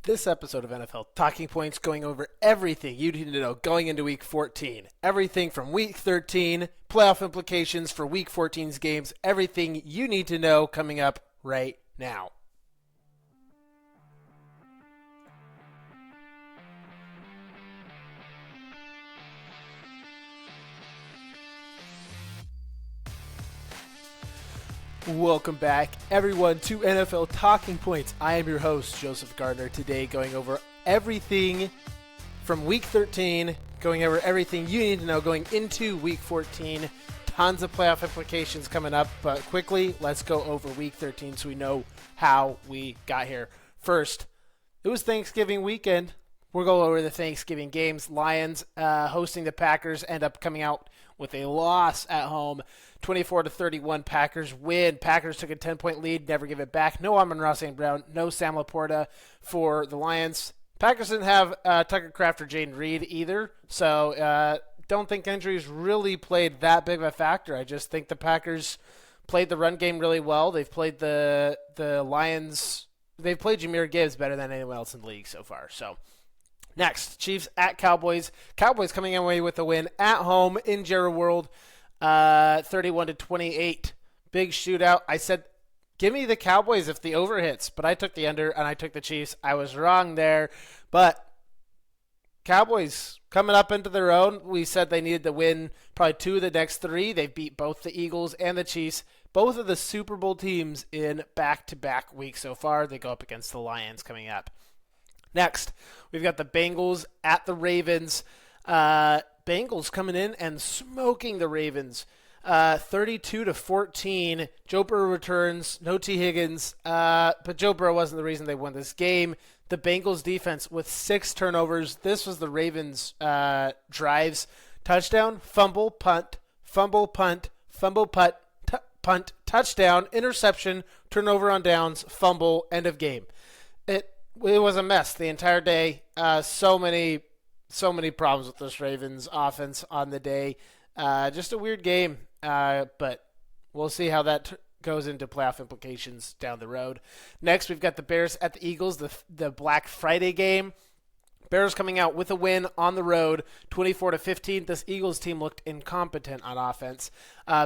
This episode of NFL Talking Points going over everything you need to know going into Week 14. Everything from Week 13, playoff implications for Week 14's games, everything you need to know coming up right now. Welcome back, everyone, to NFL Talking Points. I am your host, Joseph Gardner, today going over everything from Week 13, going over everything you need to know going into Week 14. Tons of playoff implications coming up, but quickly, let's go over Week 13 so we know how we got here. First, it was Thanksgiving weekend. We'll go over the Thanksgiving games. Lions hosting the Packers end up coming out with a loss at home. 24-31, Packers win. Packers took a 10-point lead, never give it back. No Amon-Ra St. Brown, no Sam Laporta for the Lions. Packers didn't have Tucker Kraft or Jaden Reed either, so don't think injuries really played that big of a factor. I just think the Packers played the run game really well. They've played the Lions. They've played Jahmyr Gibbs better than anyone else in the league so far. So next, Chiefs at Cowboys. Cowboys coming away with a win at home in Jerry World, 31-28. Big shootout. I said, give me the Cowboys if the over hits, but I took the under and I took the Chiefs. I was wrong there, but Cowboys coming up into their own. We said they needed to win probably two of the next three. They've beat both the Eagles and the Chiefs, both of the Super Bowl teams in back-to-back weeks so far. They go up against the Lions coming up. Next, we've got the Bengals at the Ravens. Bengals coming in and smoking the Ravens. 32-14. Joe Burrow returns. No T. Higgins. But Joe Burrow wasn't the reason they won this game. The Bengals defense with 6 turnovers. This was the Ravens' drives. Touchdown, fumble, punt, fumble, punt, fumble, punt, punt, touchdown, interception, turnover on downs, fumble, end of game. It was a mess the entire day. So many problems with this Ravens offense on the day. Just a weird game, but we'll see how that goes into playoff implications down the road. Next, we've got the Bears at the Eagles, the Black Friday game. Bears coming out with a win on the road, 24-15. This Eagles team looked incompetent on offense.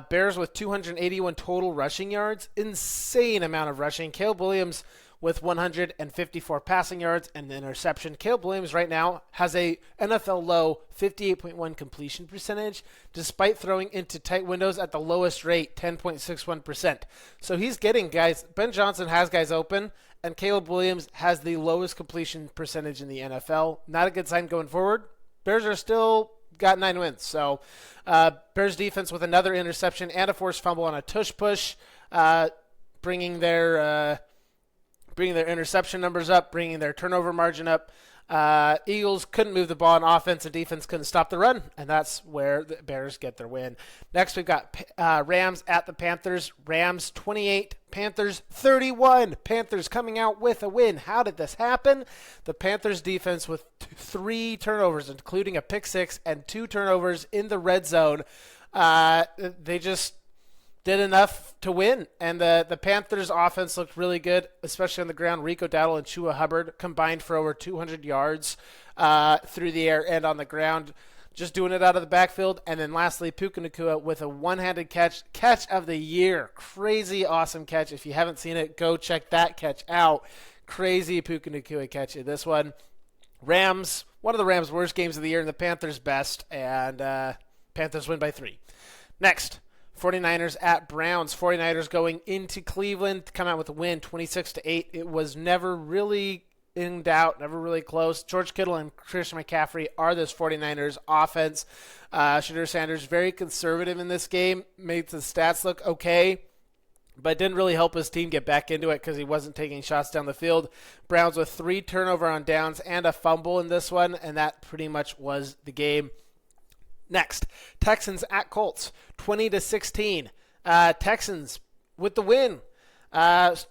Bears with 281 total rushing yards, insane amount of rushing. Caleb Williams with 154 passing yards and an interception. Caleb Williams right now has a NFL low 58.1 completion percentage, despite throwing into tight windows at the lowest rate, 10.61%. So he's getting guys. Ben Johnson has guys open, and Caleb Williams has the lowest completion percentage in the NFL. Not a good sign going forward. Bears are still got 9 wins. So Bears defense with another interception and a forced fumble on a tush push, bringing their interception numbers up, bringing their turnover margin up. Eagles couldn't move the ball on offense, and defense couldn't stop the run, and that's where the Bears get their win. Next, we've got Rams at the Panthers. Rams 28, Panthers 31. Panthers coming out with a win. How did this happen? The Panthers defense with 3 turnovers, including a pick 6 and 2 turnovers in the red zone. They just did enough to win, and the Panthers offense looked really good, especially on the ground. Rico Dowdle and Chua Hubbard combined for over 200 yards through the air and on the ground, just doing it out of the backfield. And then lastly, Puka Nacua with a one-handed catch of the year. Crazy awesome catch. If you haven't seen it, go check that catch out. Crazy Puka Nacua catch in this one. Rams, one of the Rams' worst games of the year and the Panthers' best, and Panthers win by 3. Next, 49ers at Browns. 49ers going into Cleveland to come out with a win, 26-8. It was never really in doubt, never really close. George Kittle and Christian McCaffrey are this 49ers offense. Shadur Sanders very conservative in this game, made the stats look okay, but didn't really help his team get back into it because he wasn't taking shots down the field. Browns with 3 turnover on downs and a fumble in this one, and that pretty much was the game. Next, Texans at Colts, 20-16. Texans with the win.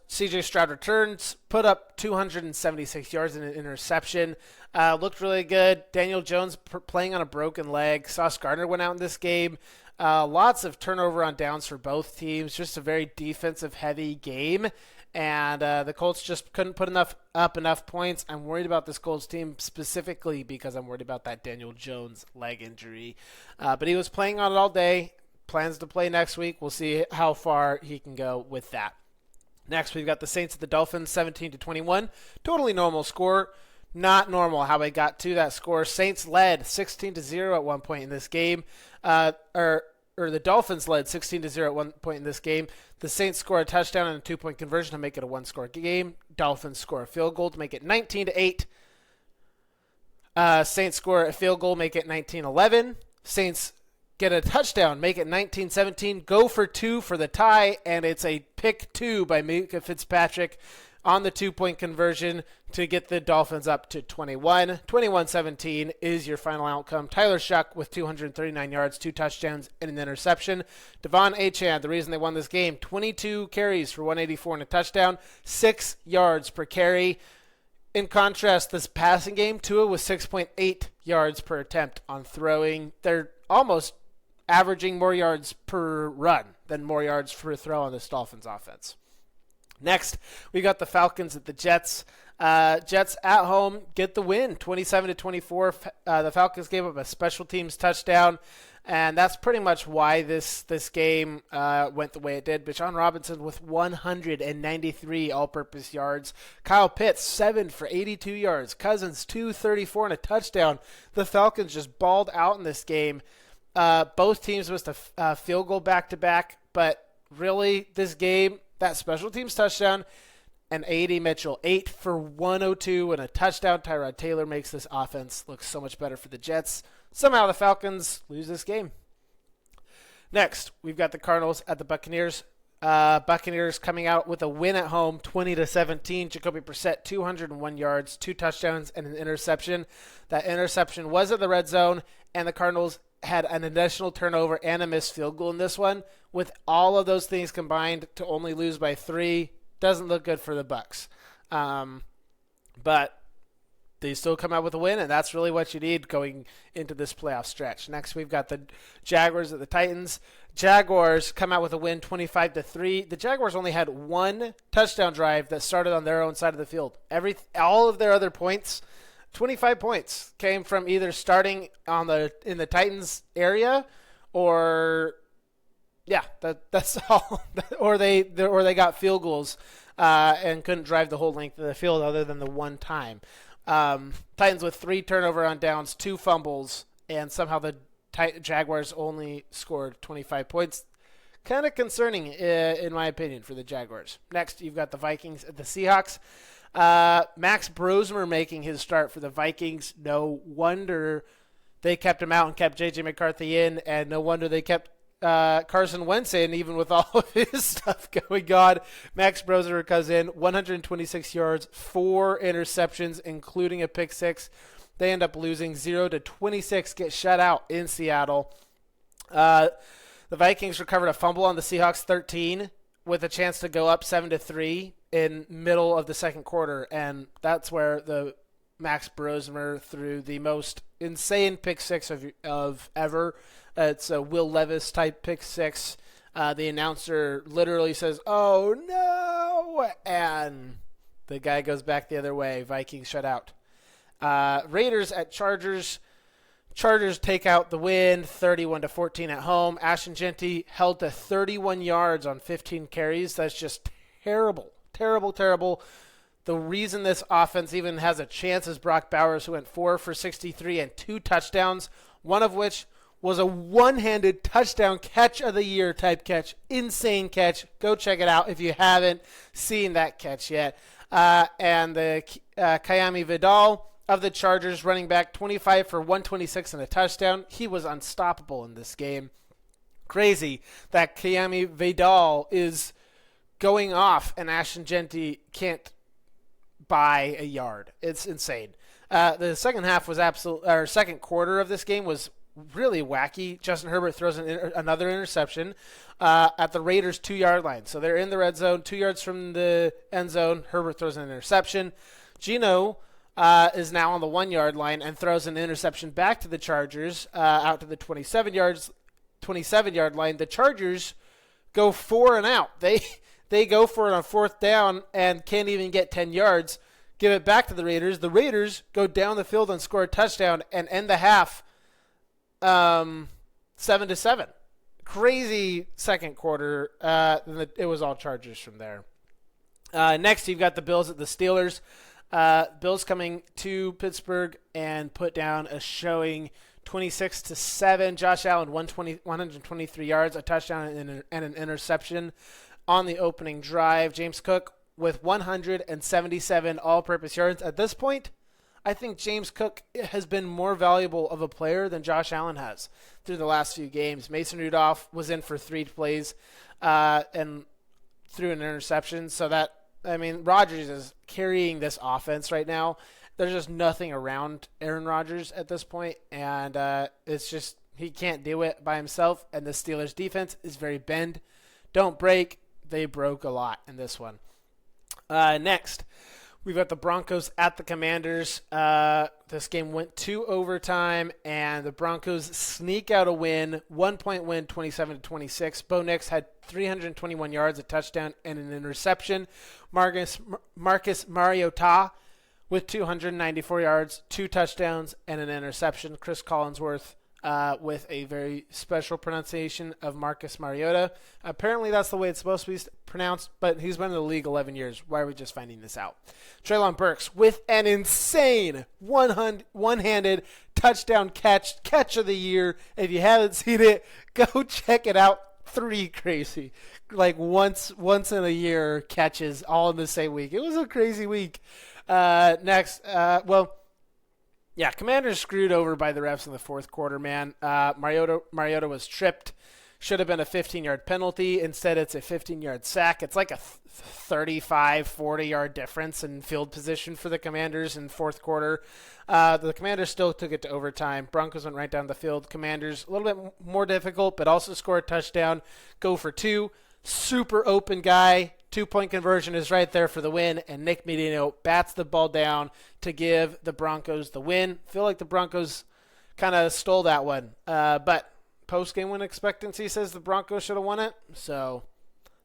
C.J. Stroud returns, put up 276 yards in an interception. Looked really good. Daniel Jones playing on a broken leg. Sauce Gardner went out in this game. Lots of turnover on downs for both teams. Just a very defensive-heavy game. and the Colts just couldn't put enough points. I'm worried about this Colts team specifically because I'm worried about that Daniel Jones leg injury. But he was playing on it all day. Plans to play next week. We'll see how far he can go with that. Next, we've got the Saints at the Dolphins, 17-21. Totally normal score. Not normal how they got to that score. Saints led 16-0 at one point in this game. Or the Dolphins led 16-0 at one point in this game. The Saints score a touchdown and a 2-point conversion to make it a one-score game. Dolphins score a field goal to make it 19-8. Saints score a field goal, make it 19-11. Saints get a touchdown, make it 19-17. Go for two for the tie, and it's a pick two by Mika Fitzpatrick on the 2-point conversion to get the Dolphins up to 21. 21-17 is your final outcome. Tyler Shuck with 239 yards, 2 touchdowns, and an interception. Devon Achane, the reason they won this game, 22 carries for 184 and a touchdown, 6 yards per carry. In contrast, this passing game, Tua was 6.8 yards per attempt on throwing. They're almost averaging more yards per run than more yards per throw on this Dolphins offense. Next, we got the Falcons at the Jets. Jets at home get the win, 27-24. The Falcons gave up a special teams touchdown, and that's pretty much why this game went the way it did. Bijan Robinson with 193 all-purpose yards. Kyle Pitts, 7 for 82 yards. Cousins, 234 and a touchdown. The Falcons just balled out in this game. Both teams missed a field goal back-to-back, but really this game, that special teams touchdown, and A.D. Mitchell, 8 for 102 and a touchdown. Tyrod Taylor makes this offense look so much better for the Jets. Somehow the Falcons lose this game. Next, we've got the Cardinals at the Buccaneers. Buccaneers coming out with a win at home, 20-17. Jacoby Brissett, 201 yards, 2 touchdowns, and an interception. That interception was at the red zone, and the Cardinals had an additional turnover and a missed field goal in this one. With all of those things combined to only lose by 3, doesn't look good for the Bucs. But they still come out with a win, and that's really what you need going into this playoff stretch. Next, we've got the Jaguars at the Titans. Jaguars come out with a win, 25-3. The Jaguars only had 1 touchdown drive that started on their own side of the field. All of their other points, 25 points, came from either starting in the Titans area, or that's all, or they got field goals and couldn't drive the whole length of the field other than the one time. Titans with 3 turnover on downs, 2 fumbles, and somehow the Jaguars only scored 25 points. Kind of concerning, in my opinion, for the Jaguars. Next, you've got the Vikings at the Seahawks. Max Brosmer making his start for the Vikings. No wonder they kept him out and kept J.J. McCarthy in, and no wonder they kept Carson Wentz in, even with all of his stuff going on. Max Brosmer comes in, 126 yards, 4 interceptions, including a pick 6. They end up losing 0-26, get shut out in Seattle. The Vikings recovered a fumble on the Seahawks 13 with a chance to go up 7-3 in middle of the second quarter, and that's where the Max Brosmer threw the most insane pick 6 of ever. It's a Will Levis type pick 6. The announcer literally says, "Oh no!" and the guy goes back the other way. Vikings shut out. Raiders at Chargers. Chargers take out the win, 31-14 at home. Ashton Jeanty held to 31 yards on 15 carries. That's just terrible, terrible, terrible. The reason this offense even has a chance is Brock Bowers, who went 4 for 63 and 2 touchdowns, one of which was a one-handed touchdown catch of the year type catch. Insane catch. Go check it out if you haven't seen that catch yet. And the Kayami Vidal of the Chargers, running back, 25 for 126 and a touchdown. He was unstoppable in this game. Crazy that Kayami Vidal is going off and Ashton Jeanty can't buy a yard. It's insane. The second half was second quarter of this game was really wacky. Justin Herbert throws another interception at the Raiders' 2-yard line. So they're in the red zone, 2 yards from the end zone. Herbert throws an interception. Geno is now on the 1-yard line and throws an interception back to the Chargers out to the 27-yard line. The Chargers go 4 and out. They go for it on fourth down and can't even get 10 yards. Give it back to the Raiders. The Raiders go down the field and score a touchdown and end the half 7-7. Crazy second quarter. It was all Chargers from there. Next, you've got the Bills at the Steelers. Bills coming to Pittsburgh and put down a showing 26-7. Josh Allen 123 yards, a touchdown and an interception on the opening drive. James Cook with 177 all-purpose yards. At this point, I think James Cook has been more valuable of a player than Josh Allen has through the last few games. Mason Rudolph was in for 3 plays and threw an interception. So that, I mean, Rodgers is carrying this offense right now. There's just nothing around Aaron Rodgers at this point, and it's just he can't do it by himself, and the Steelers' defense is very bend. Don't break. They broke a lot in this one. Next, we've got the Broncos at the Commanders. This game went to overtime, and the Broncos sneak out a win, 1-point win, 27-26. Bo Nix had 321 yards, a touchdown, and an interception. Marcus Mariota with 294 yards, 2 touchdowns, and an interception. Chris Collinsworth with a very special pronunciation of Marcus Mariota. Apparently that's the way it's supposed to be pronounced, but he's been in the league 11 years. Why are we just finding this out? Treylon Burks with an insane one-handed touchdown catch of the year. If you haven't seen it, go check it out. 3 crazy. Like once in a year catches all in the same week. It was a crazy week. Next, Commanders screwed over by the refs in the fourth quarter, man. Mariota was tripped. Should have been a 15-yard penalty. Instead, it's a 15-yard sack. It's like a 35, 40-yard difference in field position for the Commanders in fourth quarter. The Commanders still took it to overtime. Broncos went right down the field. Commanders, a little bit more difficult, but also score a touchdown. Go for 2. Super open guy. 2-point conversion is right there for the win, and Nick Medino bats the ball down to give the Broncos the win. Feel like the Broncos kind of stole that one, but post-game win expectancy says the Broncos should have won it, so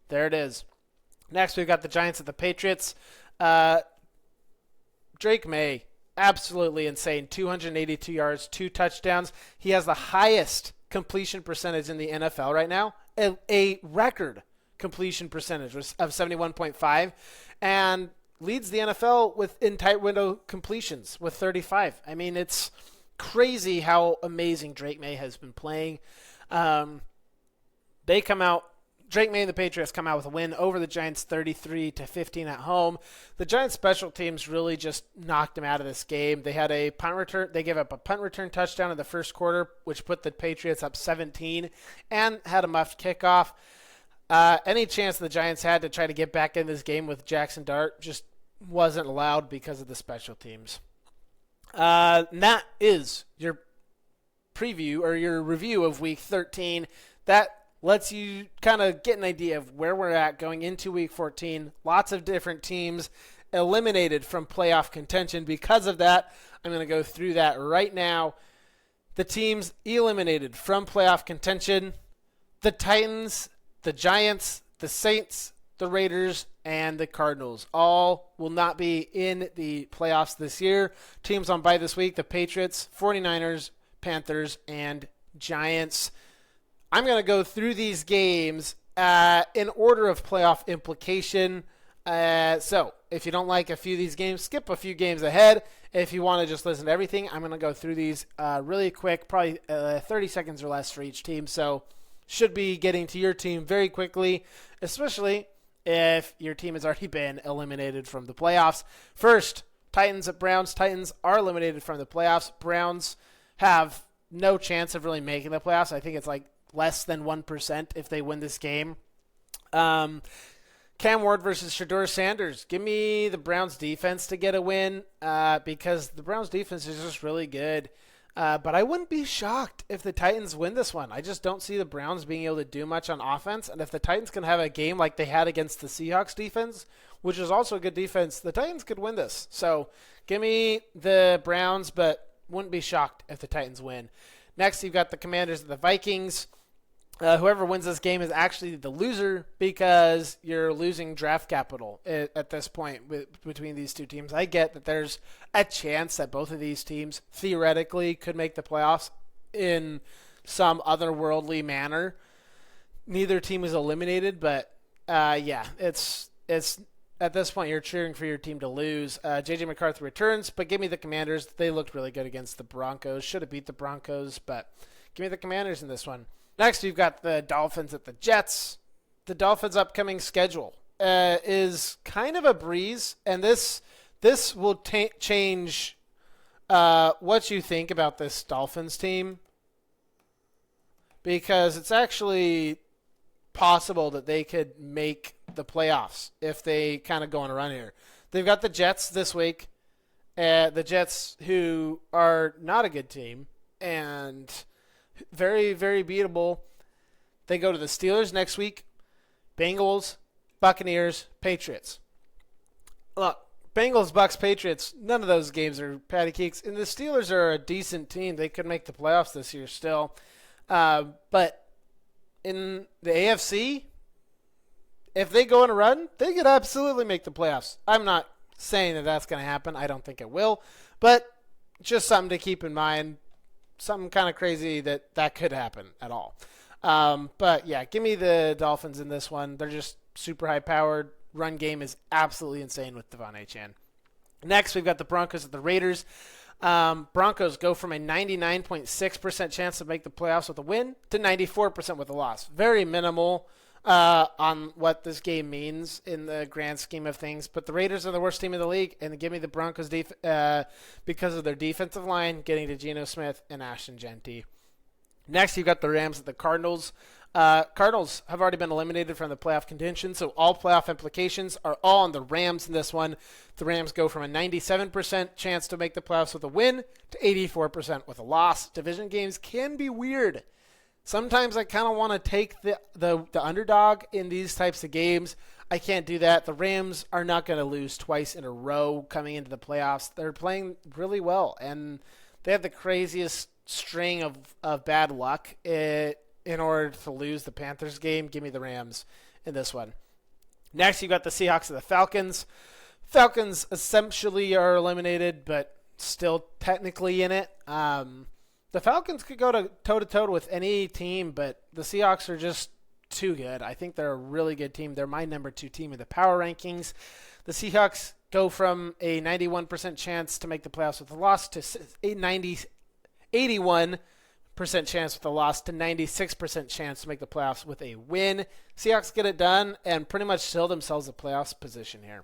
there it is. Next, we've got the Giants at the Patriots. Drake May, absolutely insane, 282 yards, 2 touchdowns. He has the highest completion percentage in the NFL right now, a record completion percentage of 71.5, and leads the NFL with in tight window completions with 35. I mean, it's crazy how amazing Drake May has been playing. Drake May and the Patriots come out with a win over the Giants 33-15 at home. The Giants special teams really just knocked them out of this game. They had a punt return. They gave up a punt return touchdown in the first quarter, which put the Patriots up 17, and had a muffed kickoff. Any chance the Giants had to try to get back in this game with Jackson Dart just wasn't allowed because of the special teams. And that is your preview or your review of Week 13. That lets you kind of get an idea of where we're at going into Week 14. Lots of different teams eliminated from playoff contention. Because of that, I'm going to go through that right now. The teams eliminated from playoff contention: the Titans, the Giants, the Saints, the Raiders, and the Cardinals. All will not be in the playoffs this year. Teams on bye this week: the Patriots, 49ers, Panthers, and Giants. I'm going to go through these games in order of playoff implication. So if you don't like a few of these games, skip a few games ahead. If you want to just listen to everything, I'm going to go through these really quick, probably 30 seconds or less for each team. So should be getting to your team very quickly, especially if your team has already been eliminated from the playoffs. First, Titans at Browns. Titans are eliminated from the playoffs. Browns have no chance of really making the playoffs. I think it's like less than 1% if they win this game. Cam Ward versus Shedeur Sanders. Give me the Browns defense to get a win because the Browns defense is just really good. But I wouldn't be shocked if the Titans win this one. I just don't see the Browns being able to do much on offense. And if the Titans can have a game like they had against the Seahawks defense, which is also a good defense, the Titans could win this. So give me the Browns, but wouldn't be shocked if the Titans win. Next, you've got the Commanders and the Vikings. Whoever wins this game is actually the loser because you're losing draft capital at this point between these two teams. I get that there's a chance that both of these teams theoretically could make the playoffs in some otherworldly manner. Neither team is eliminated, but it's at this point you're cheering for your team to lose. J.J. McCarthy returns, but give me the Commanders. They looked really good against the Broncos. Should have beat the Broncos, but give me the Commanders in this one. Next, we've got the Dolphins at the Jets. The Dolphins' upcoming schedule is kind of a breeze, and this will change what you think about this Dolphins team, because it's actually possible that they could make the playoffs if they kind of go on a run here. They've got the Jets this week, the Jets who are not a good team and very, very beatable. They go to the Steelers next week, Bengals, Buccaneers, Patriots. Look, Bengals, Bucks, Patriots, none of those games are patty cakes. And the Steelers are a decent team. They could make the playoffs this year still. But in the AFC, if they go on a run, they could absolutely make the playoffs. I'm not saying that that's going to happen. I don't think it will. But just something to keep in mind. Something kind of crazy that could happen at all. But, yeah, give me the Dolphins in this one. They're just super high-powered. Run game is absolutely insane with Devon Achane. Next, we've got the Broncos at the Raiders. Broncos go from a 99.6% chance to make the playoffs with a win to 94% with a loss. Very minimal on what this game means in the grand scheme of things. But the Raiders are the worst team in the league, and give me the Broncos because of their defensive line, getting to Geno Smith and Ashton Genty. Next, you've got the Rams at the Cardinals. Cardinals have already been eliminated from the playoff contention, so all playoff implications are all on the Rams in this one. The Rams go from a 97% chance to make the playoffs with a win to 84% with a loss. Division games can be weird. Sometimes I kind of want to take the underdog in these types of games. I can't do that. The Rams are not going to lose twice in a row coming into the playoffs. They're playing really well, and they have the craziest string of bad luck in order to lose the Panthers game. Give me the Rams in this one. Next, you got the Seahawks and the Falcons. Falcons essentially are eliminated, but still technically in it. The Falcons could go toe-to-toe with any team, but the Seahawks are just too good. I think they're a really good team. They're my number 2 team in the power rankings. The Seahawks go from a 91% chance to make the playoffs with a loss to 81% chance with a loss to 96% chance to make the playoffs with a win. Seahawks get it done and pretty much seal themselves a playoffs position here.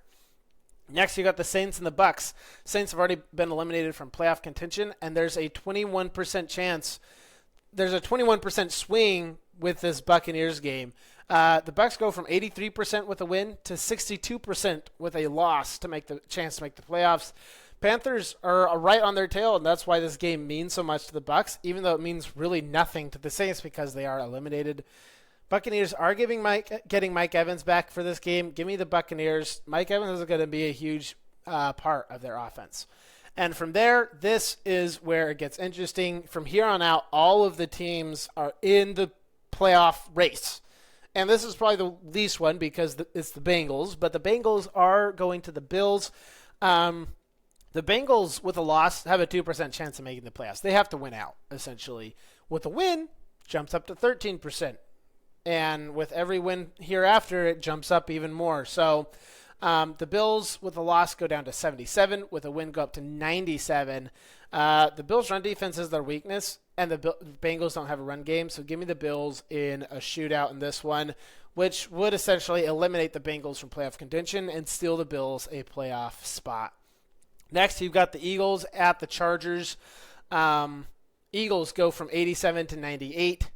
Next, you got the Saints and the Bucks. Saints have already been eliminated from playoff contention, and there's a 21% chance. There's a 21% swing with this Buccaneers game. The Bucks go from 83% with a win to 62% with a loss to make the chance to make the playoffs. Panthers are right on their tail, and that's why this game means so much to the Bucks, even though it means really nothing to the Saints because they are eliminated. Buccaneers are getting Mike Evans back for this game. Give me the Buccaneers. Mike Evans is going to be a huge part of their offense. And from there, this is where it gets interesting. From here on out, all of the teams are in the playoff race. And this is probably the least one because it's the Bengals. But the Bengals are going to the Bills. The Bengals, with a loss, have a 2% chance of making the playoffs. They have to win out, essentially. With a win, jumps up to 13%. And with every win hereafter, it jumps up even more. So the Bills, with a loss, go down to 77. With a win, go up to 97. The Bills' run defense is their weakness, and the Bengals don't have a run game. So give me the Bills in a shootout in this one, which would essentially eliminate the Bengals from playoff contention and steal the Bills a playoff spot. Next, you've got the Eagles at the Chargers. Eagles go from 87 to 98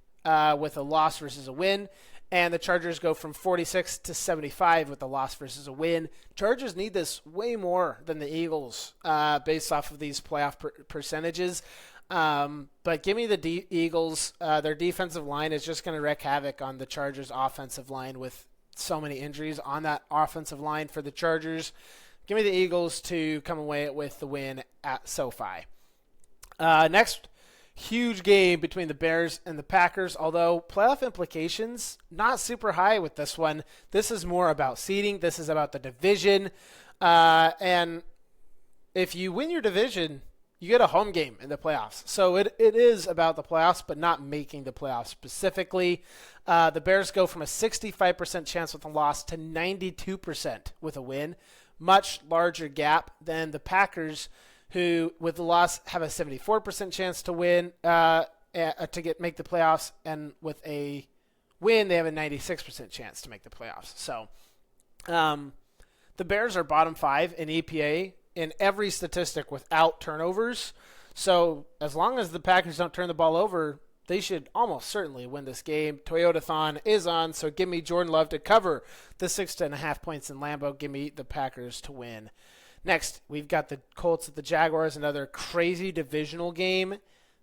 with a loss versus a win. And the Chargers go from 46 to 75 with a loss versus a win. Chargers need this way more than the Eagles based off of these playoff percentages. But give me the Eagles. Their defensive line is just going to wreak havoc on the Chargers' offensive line with so many injuries on that offensive line for the Chargers. Give me the Eagles to come away with the win at SoFi. Next, Huge game between the Bears and the Packers, although playoff implications not super high with this one. This is more about seeding. This is about the division. And if you win your division, you get a home game in the playoffs. So it is about the playoffs, but not making the playoffs specifically. The Bears go from a 65% chance with a loss to 92% with a win. Much larger gap than the Packers, who with the loss have a 74% chance to win, to make the playoffs, and with a win they have a 96% chance to make the playoffs. So the Bears are bottom 5 in EPA in every statistic without turnovers. So as long as the Packers don't turn the ball over, they should almost certainly win this game. Toyotathon is on, so give me Jordan Love to cover the 6.5 points in Lambeau. Give me the Packers to win. Next, we've got the Colts at the Jaguars, another crazy divisional game.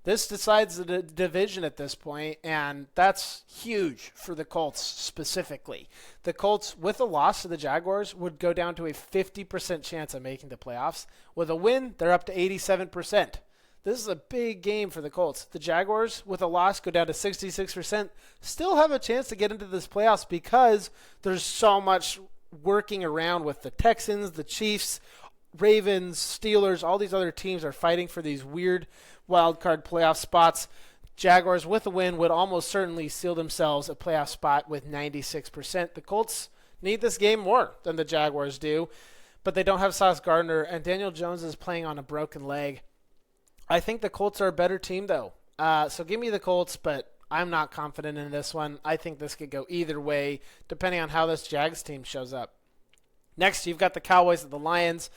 This decides the division at this point, and that's huge for the Colts specifically. The Colts, with a loss to the Jaguars, would go down to a 50% chance of making the playoffs. With a win, they're up to 87%. This is a big game for the Colts. The Jaguars, with a loss, go down to 66%. Still have a chance to get into this playoffs because there's so much working around with the Texans, the Chiefs, Ravens, Steelers. All these other teams are fighting for these weird wild card playoff spots. Jaguars, with a win, would almost certainly seal themselves a playoff spot with 96%. The Colts need this game more than the Jaguars do, but they don't have Sauce Gardner, and Daniel Jones is playing on a broken leg. I think the Colts are a better team, though. So give me the Colts, but I'm not confident in this one. I think this could go either way, depending on how this Jags team shows up. Next, you've got the Cowboys and the Lions.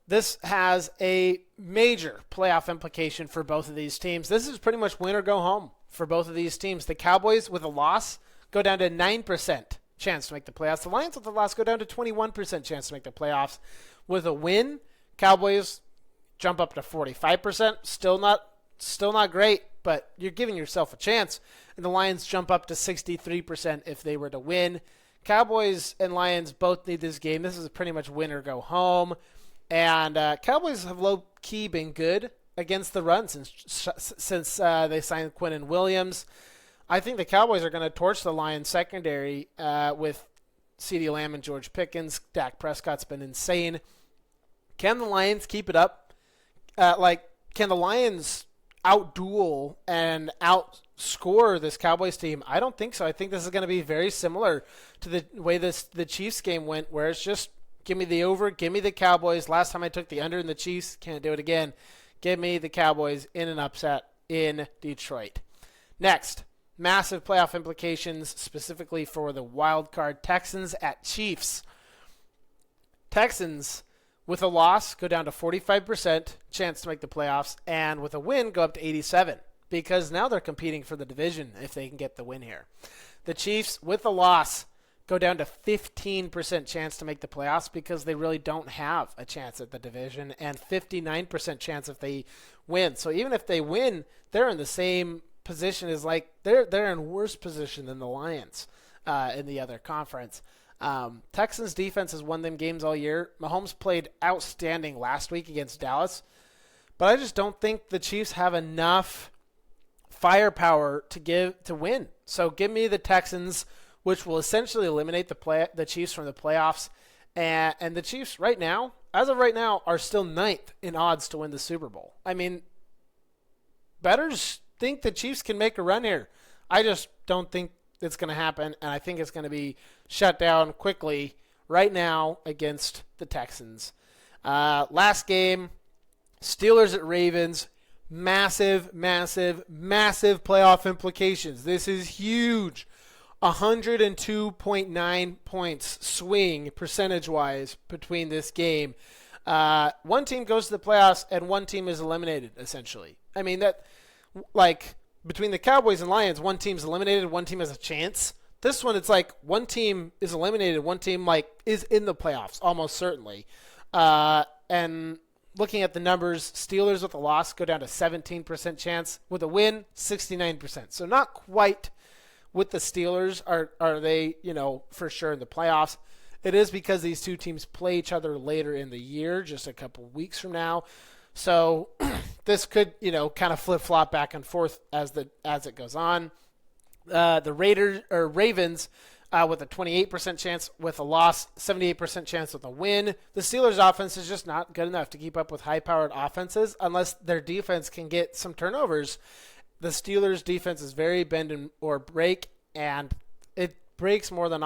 This has a major playoff implication for both of these teams. This is pretty much win or go home for both of these teams. The Cowboys, with a loss, go down to 9% chance to make the playoffs. The Lions, with a loss, go down to 21% chance to make the playoffs. With a win, Cowboys jump up to 45%. Still not great, but you're giving yourself a chance. And the Lions jump up to 63% if they were to win. Cowboys and Lions both need this game. This is pretty much win or go home. And Cowboys have low-key been good against the run since they signed Quinnen Williams. I think the Cowboys are going to torch the Lions secondary with CeeDee Lamb and George Pickens. Dak Prescott's been insane. Can the Lions keep it up? Can the Lions outduel and outscore this Cowboys team? I don't think so. I think this is going to be very similar to the way the Chiefs game went, where it's just give me the over, give me the Cowboys. Last time I took the under in the Chiefs, can't do it again. Give me the Cowboys in an upset in Detroit. Next, massive playoff implications specifically for the wild card Texans at Chiefs. Texans, with a loss, go down to 45% chance to make the playoffs, and with a win, go up to 87%, because now they're competing for the division if they can get the win here. The Chiefs, with a loss, go down to 15% chance to make the playoffs because they really don't have a chance at the division, and 59% chance if they win. So even if they win, they're in the same position as they're in worse position than the Lions in the other conference. Texans defense has won them games all year. Mahomes played outstanding last week against Dallas, but I just don't think the Chiefs have enough firepower to win. So give me the Texans, which will essentially eliminate the Chiefs from the playoffs. And the Chiefs as of right now, are still 9th in odds to win the Super Bowl. I mean, bettors think the Chiefs can make a run here. I just don't think it's going to happen, and I think it's going to be shut down quickly right now against the Texans. Last game, Steelers at Ravens. Massive, massive, massive playoff implications. This is huge. 102.9 points swing percentage-wise between this game. One team goes to the playoffs and one team is eliminated, essentially. I mean, between the Cowboys and Lions, one team's eliminated, one team has a chance. This one, it's like one team is eliminated, one team is in the playoffs, almost certainly. And looking at the numbers, Steelers with a loss go down to 17% chance. With a win, 69%. So not quite with the Steelers are they, for sure in the playoffs. It is because these two teams play each other later in the year, just a couple weeks from now. So this could, kind of flip-flop back and forth as it goes on. The Ravens with a 28% chance with a loss, 78% chance with a win. The Steelers' offense is just not good enough to keep up with high-powered offenses unless their defense can get some turnovers. The Steelers' defense is very bend or break, and it breaks more than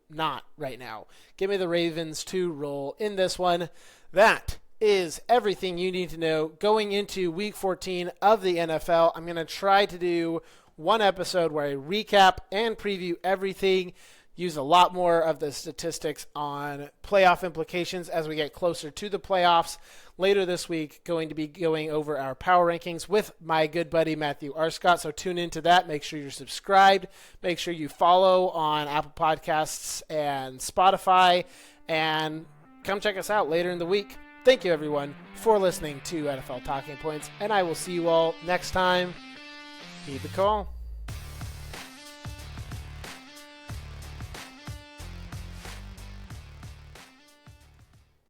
not right now. Give me the Ravens to roll in this one. That is everything you need to know going into Week 14 of the NFL. I'm going to try to do one episode where I recap and preview everything, use a lot more of the statistics on playoff implications as we get closer to the playoffs. Later this week, going to be going over our power rankings with my good buddy Matthew Arscott, so tune into that. Make sure you're subscribed. Make sure you follow on Apple Podcasts and Spotify, and come check us out later in the week. Thank you, everyone, for listening to NFL Talking Points, and I will see you all next time. Heed the call.